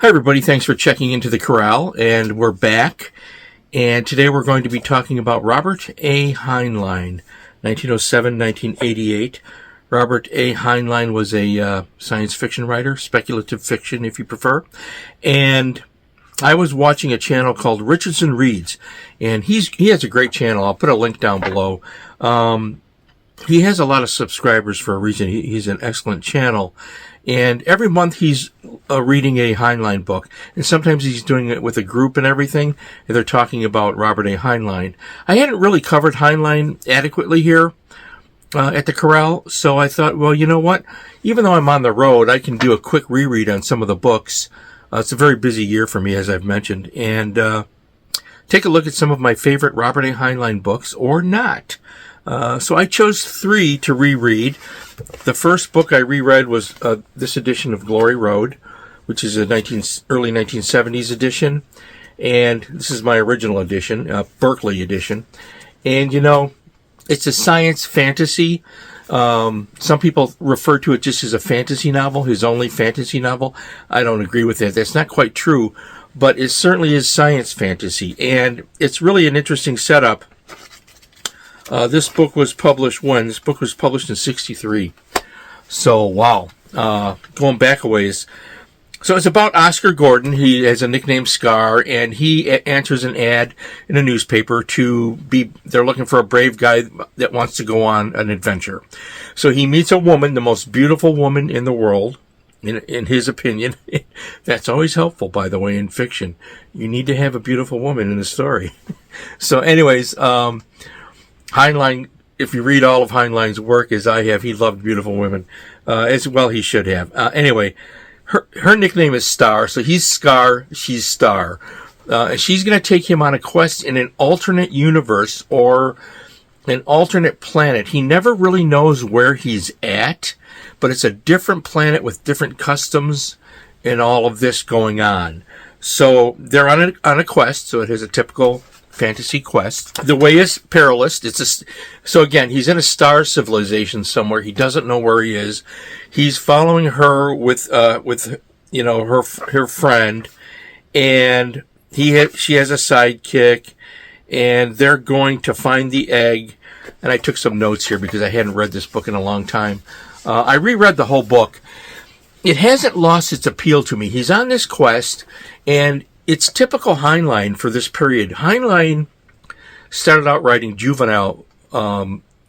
Hi everybody, thanks for checking into the Corral, and we're back. And today we're going to be talking about Robert A. Heinlein, 1907-1988. Robert A. Heinlein was a science fiction writer, speculative fiction if you prefer. And I was watching a channel called Richardson Reads, and he has a great channel. I'll put a link down below. He has a lot of subscribers for a reason. He's an excellent channel. And every month he's reading a Heinlein book. And sometimes he's doing it with a group and everything. And they're talking about Robert A. Heinlein. I hadn't really covered Heinlein adequately here at the Corral. So I thought, well, you know what? Even though I'm on the road, I can do a quick reread on some of the books. It's a very busy year for me, as I've mentioned. And take a look at some of my favorite Robert A. Heinlein books, or not. So I chose 3 to reread. The first book I reread was this edition of Glory Road, which is a early 1970s edition. And this is my original edition, Berkeley edition. And, you know, it's a science fantasy. Some people refer to it just as a fantasy novel, his only fantasy novel. I don't agree with that. That's not quite true. But it certainly is science fantasy. And it's really an interesting setup. This book was published when? This book was published in 1963. So, wow. Going back a ways. So it's about Oscar Gordon. He has a nickname Scar, and he answers an ad in a newspaper they're looking for a brave guy that wants to go on an adventure. So he meets a woman, the most beautiful woman in the world, in his opinion. That's always helpful, by the way, in fiction. You need to have a beautiful woman in the story. So anyways, Heinlein, if you read all of Heinlein's work, as I have, he loved beautiful women, as well he should have. Anyway, her nickname is Star, so he's Scar, she's Star. She's going to take him on a quest in an alternate universe or an alternate planet. He never really knows where he's at, but it's a different planet with different customs and all of this going on. So they're on a quest, so it has a typical fantasy quest. The way is perilous. So again, he's in a star civilization somewhere. He doesn't know where he is. He's following her with you know, her friend, and she has a sidekick, and they're going to find the egg. And I took some notes here because I hadn't read this book in a long time. I reread the whole book. It hasn't lost its appeal to me. He's on this quest, and it's typical Heinlein for this period. Heinlein started out writing juvenile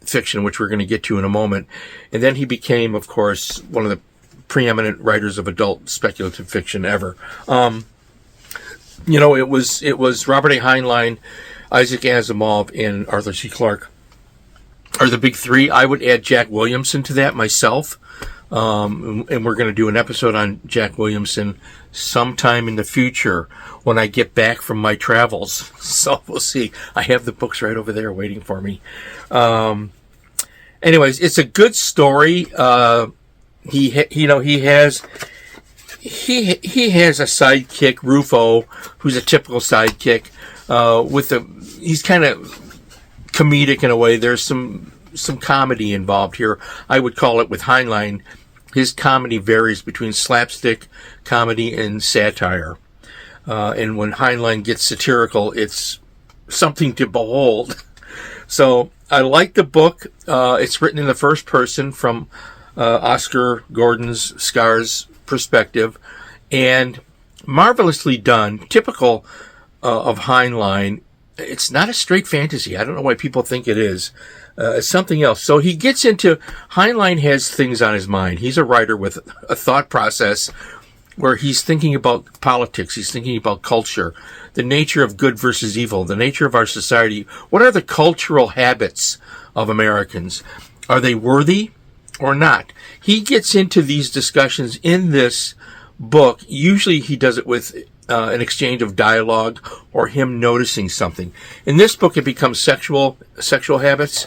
fiction, which we're going to get to in a moment. And then he became, of course, one of the preeminent writers of adult speculative fiction ever. You know, it was Robert A. Heinlein, Isaac Asimov, and Arthur C. Clarke are the big 3. I would add Jack Williamson to that myself. And we're going to do an episode on Jack Williamson sometime in the future when I get back from my travels. So we'll see. I have the books right over there waiting for me. Anyways, it's a good story. He has a sidekick, Rufo, who's a typical sidekick. He's kind of comedic in a way. There's some comedy involved here. I would call it, with Heinlein, his comedy varies between slapstick comedy and satire. And when Heinlein gets satirical, it's something to behold. So I like the book. It's written in the first person from Oscar Gordon's Scar's perspective, and marvelously done. Typical of Heinlein. It's not a straight fantasy. I don't know why people think it is. It's something else. So Heinlein has things on his mind. He's a writer with a thought process where he's thinking about politics. He's thinking about culture, the nature of good versus evil, the nature of our society. What are the cultural habits of Americans? Are they worthy or not? He gets into these discussions in this book. Usually he does it with an exchange of dialogue or him noticing something. In this book, it becomes sexual habits.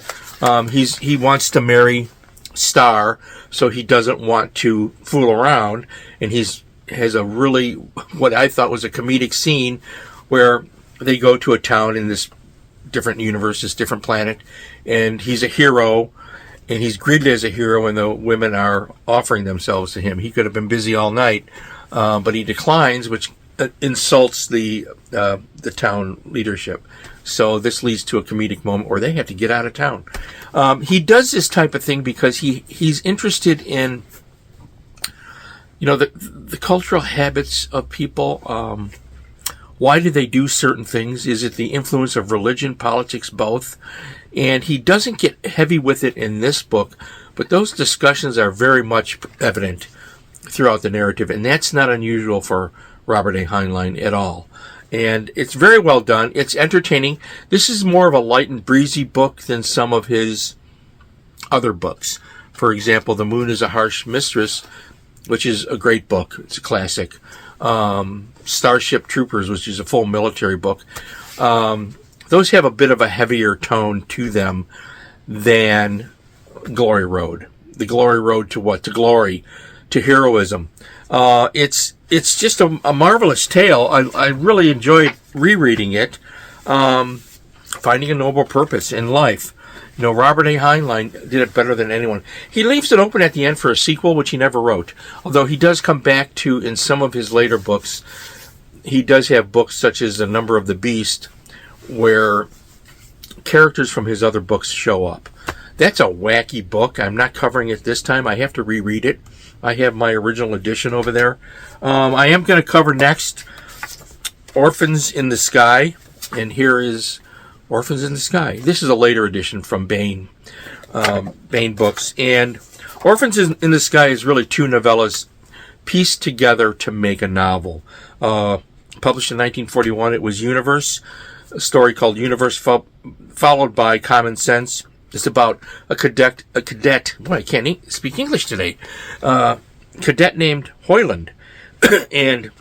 He wants to marry Star, so he doesn't want to fool around, and has a really, what I thought was a comedic scene where they go to a town in this different universe, this different planet, and he's a hero, and he's greeted as a hero, and the women are offering themselves to him. He could have been busy all night, but he declines, which insults the town leadership. So this leads to a comedic moment where they have to get out of town. He does this type of thing because he's interested in, the cultural habits of people. Why do they do certain things? Is it the influence of religion, politics, both? And he doesn't get heavy with it in this book, but those discussions are very much evident throughout the narrative, and that's not unusual for Robert A. Heinlein at all. And it's very well done. It's entertaining. This is more of a light and breezy book than some of his other books. For example, The Moon is a Harsh Mistress, which is a great book. It's a classic. Starship Troopers, which is a full military book. Those have a bit of a heavier tone to them than Glory Road. The Glory Road to what? To glory, to heroism. It's just a marvelous tale. I really enjoyed rereading it, finding a noble purpose in life. Robert A. Heinlein did it better than anyone. He leaves it open at the end for a sequel, which he never wrote. Although he does come back to, in some of his later books, he does have books such as The Number of the Beast, where characters from his other books show up. That's a wacky book. I'm not covering it this time. I have to reread it. I have my original edition over there. I am going to cover next Orphans in the Sky, and here is Orphans in the Sky. This is a later edition from Baen Books, and Orphans in the Sky is really two novellas pieced together to make a novel. Published in 1941, it was Universe, a story called Universe, followed by Common Sense. It's about a cadet. Boy, I can't speak English today. Cadet named Hoyland. And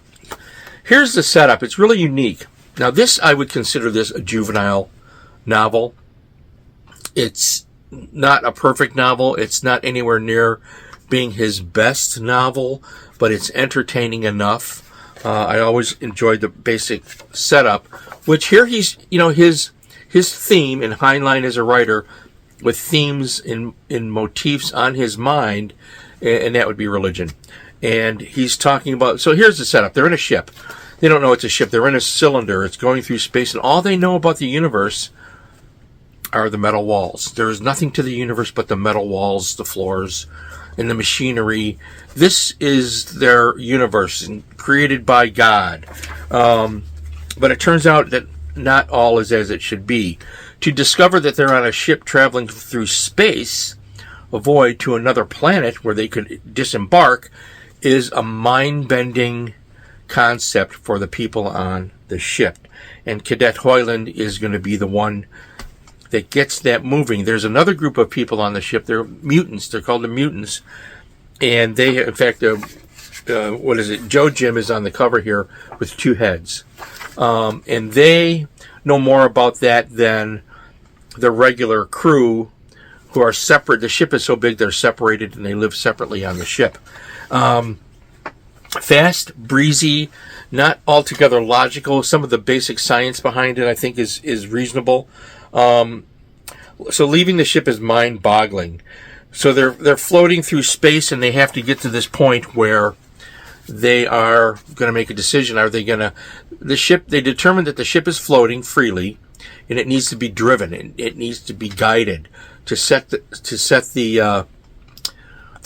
here's the setup. It's really unique. Now, I would consider this a juvenile novel. It's not a perfect novel. It's not anywhere near being his best novel, but it's entertaining enough. I always enjoyed the basic setup, which here he's, his theme, and Heinlein as a writer, with themes in motifs on his mind, and that would be religion. And he's talking about, so here's the setup. They're in a ship. They don't know it's a ship. They're in a cylinder. It's going through space, and all they know about the universe are the metal walls. There is nothing to the universe but the metal walls, the floors, and the machinery. This is their universe, created by God. But it turns out that not all is as it should be. To discover that they're on a ship traveling through space, a void to another planet where they could disembark, is a mind-bending concept for the people on the ship. And Cadet Hoyland is going to be the one that gets that moving. There's another group of people on the ship. They're mutants. They're called the mutants. And they, in fact, Joe Jim is on the cover here with two heads. And they know more about that than the regular crew, who are separate. The ship is so big they're separated and they live separately on the ship. Fast, breezy, not altogether logical. Some of the basic science behind it, I think, is reasonable. So leaving the ship is mind-boggling. So they're floating through space, and they have to get to this point where they are going to make a decision. Are they going to they determine that the ship is floating freely, and it needs to be driven. It needs to be guided to set the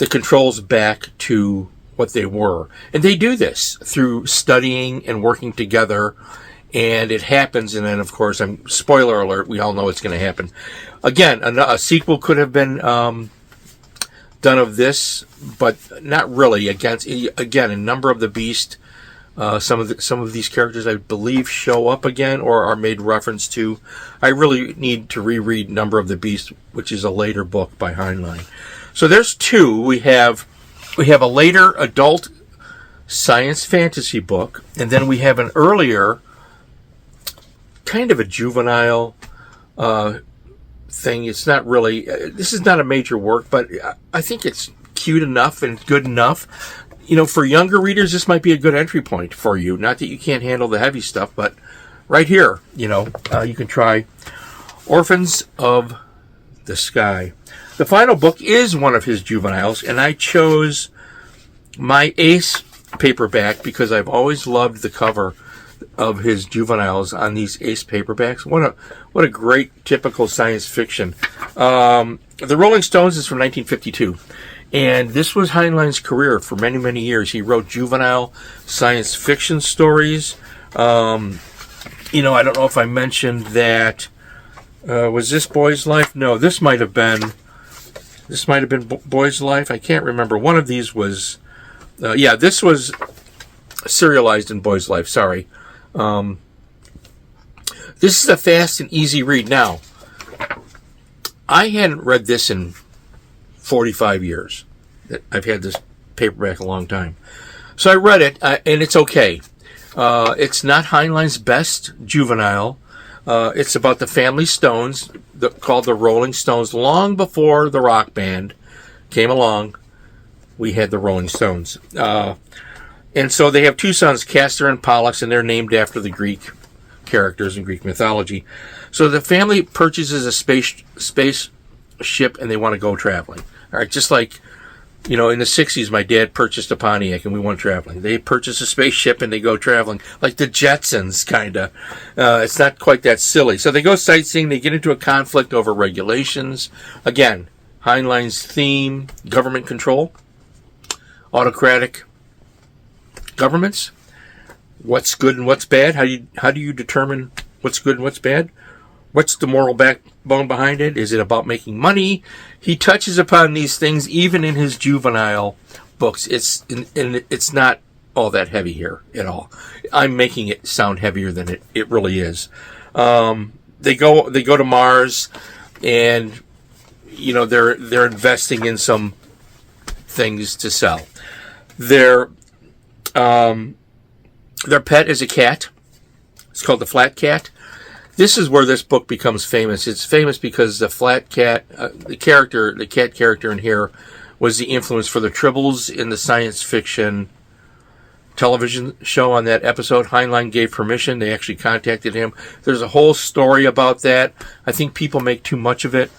controls back to what they were. And they do this through studying and working together, and it happens. And then, of course, spoiler alert, we all know it's going to happen. Again, a sequel could have been done of this, but not really. Again, in Number of the Beast, some of these characters, I believe, show up again or are made reference to. I really need to reread Number of the Beast, which is a later book by Heinlein. So there's two. We have a later adult science fantasy book, and then we have an earlier kind of a juvenile thing. It's not really, this is not a major work, but I think it's cute enough and good enough. For younger readers, this might be a good entry point for you. Not that you can't handle the heavy stuff, but right here, you can try Orphans of the Sky. The final book is one of his juveniles, and I chose my ace paperback because I've always loved the cover of his juveniles on these Ace paperbacks. What a great typical science fiction. The Rolling Stones is from 1952. And this was Heinlein's career for many, many years. He wrote juvenile science fiction stories. I don't know if I mentioned that. Was this Boy's Life? No, this might have been Boy's Life. I can't remember. One of these was, this was serialized in Boy's Life. Sorry. This is a fast and easy read. Now, I hadn't read this in 45 years. I've had this paperback a long time. So I read it, and it's okay. It's not Heinlein's best juvenile. It's about the family Stones, called the Rolling Stones. Long before the rock band came along, we had the Rolling Stones. And so they have two sons, Castor and Pollux, and they're named after the Greek characters in Greek mythology. So the family purchases a space ship, and they want to go traveling. All right, just like, in the 60s, my dad purchased a Pontiac, and we went traveling. They purchase a spaceship, and they go traveling, like the Jetsons, kind of. It's not quite that silly. So they go sightseeing. They get into a conflict over regulations. Again, Heinlein's theme, government control, autocratic governments. What's good and what's bad? How do you determine what's good and what's bad? What's the moral backbone behind it? Is it about making money? He touches upon these things even in his juvenile books. It's not all that heavy here at all. I'm making it sound heavier than it really is. They go to Mars, and they're investing in some things to sell. Their pet is a cat. It's called the Flat Cat. This is where this book becomes famous. It's famous because the Flat Cat, the cat character in here, was the influence for the Tribbles in the science fiction television show. On that episode, Heinlein gave permission. They actually contacted him. There's a whole story about that. I think people make too much of it.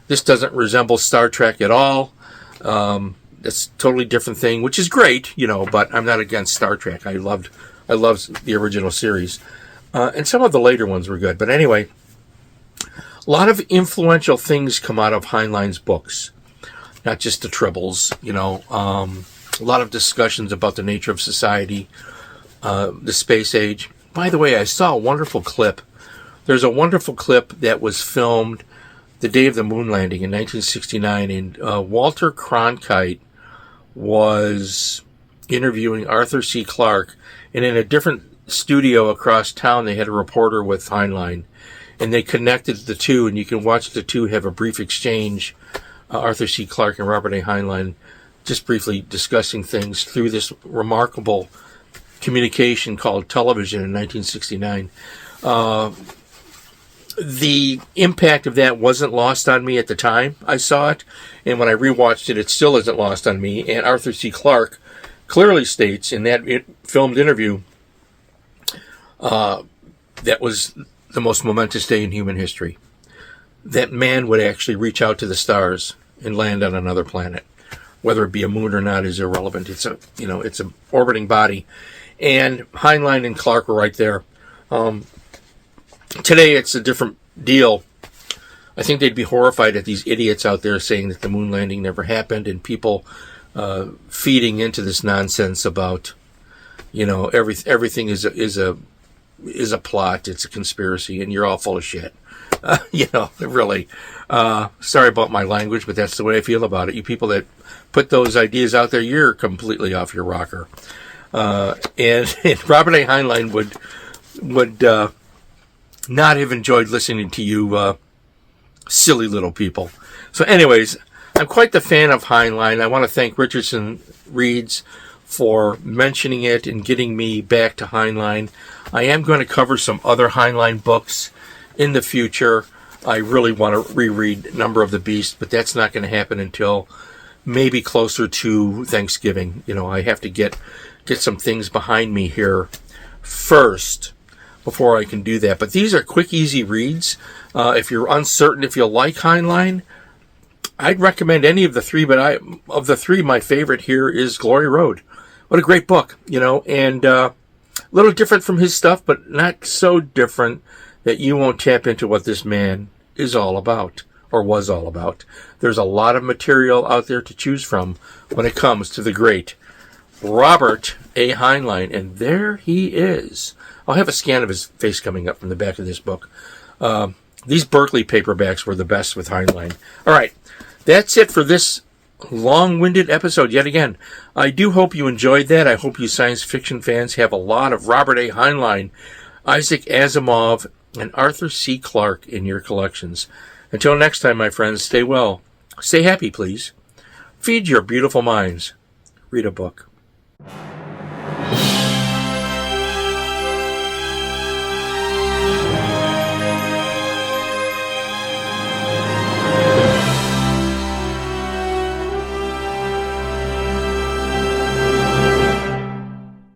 This doesn't resemble Star Trek at all. It's a totally different thing, which is great, but I'm not against Star Trek. I loved the original series. And some of the later ones were good. But anyway, a lot of influential things come out of Heinlein's books. Not just the Tribbles, a lot of discussions about the nature of society, the space age. By the way, I saw a wonderful clip. There's a wonderful clip that was filmed the day of the moon landing in 1969, and Walter Cronkite was interviewing Arthur C. Clarke, and in a different studio across town, they had a reporter with Heinlein, and they connected the two, and you can watch the two have a brief exchange, Arthur C. Clarke and Robert A. Heinlein, just briefly discussing things through this remarkable communication called television in 1969. The impact of that wasn't lost on me at the time I saw it, and when I rewatched it, it still isn't lost on me. And Arthur C. Clarke clearly states in that filmed interview that was the most momentous day in human history. That man would actually reach out to the stars and land on another planet. Whether it be a moon or not is irrelevant. It's a orbiting body. And Heinlein and Clarke were right there. Today it's a different deal. I think they'd be horrified at these idiots out there saying that the moon landing never happened, and people feeding into this nonsense about, everything is a plot, it's a conspiracy, and you're all full of shit. Really. Sorry about my language, but that's the way I feel about it. You people that put those ideas out there, you're completely off your rocker. And Robert A. Heinlein would not have enjoyed listening to you silly little people. So anyways, I'm quite the fan of Heinlein. I want to thank Richardson Reads for mentioning it and getting me back to Heinlein. I am going to cover some other Heinlein books in the future. I really want to reread Number of the Beast, but that's not going to happen until maybe closer to Thanksgiving. I have to get some things behind me here first before I can do that. But these are quick, easy reads. If you're uncertain if you'll like Heinlein, I'd recommend any of the three, but of the three, my favorite here is Glory Road. What a great book, and a little different from his stuff, but not so different that you won't tap into what this man is all about, or was all about. There's a lot of material out there to choose from when it comes to the great Robert A. Heinlein, and there he is. I'll have a scan of his face coming up from the back of this book. These Berkeley paperbacks were the best with Heinlein. All right, that's it for this long-winded episode yet again. I do hope you enjoyed that. I hope you science fiction fans have a lot of Robert A. Heinlein, Isaac Asimov, and Arthur C. Clarke in your collections. Until next time, my friends, stay well. Stay happy, please. Feed your beautiful minds. Read a book.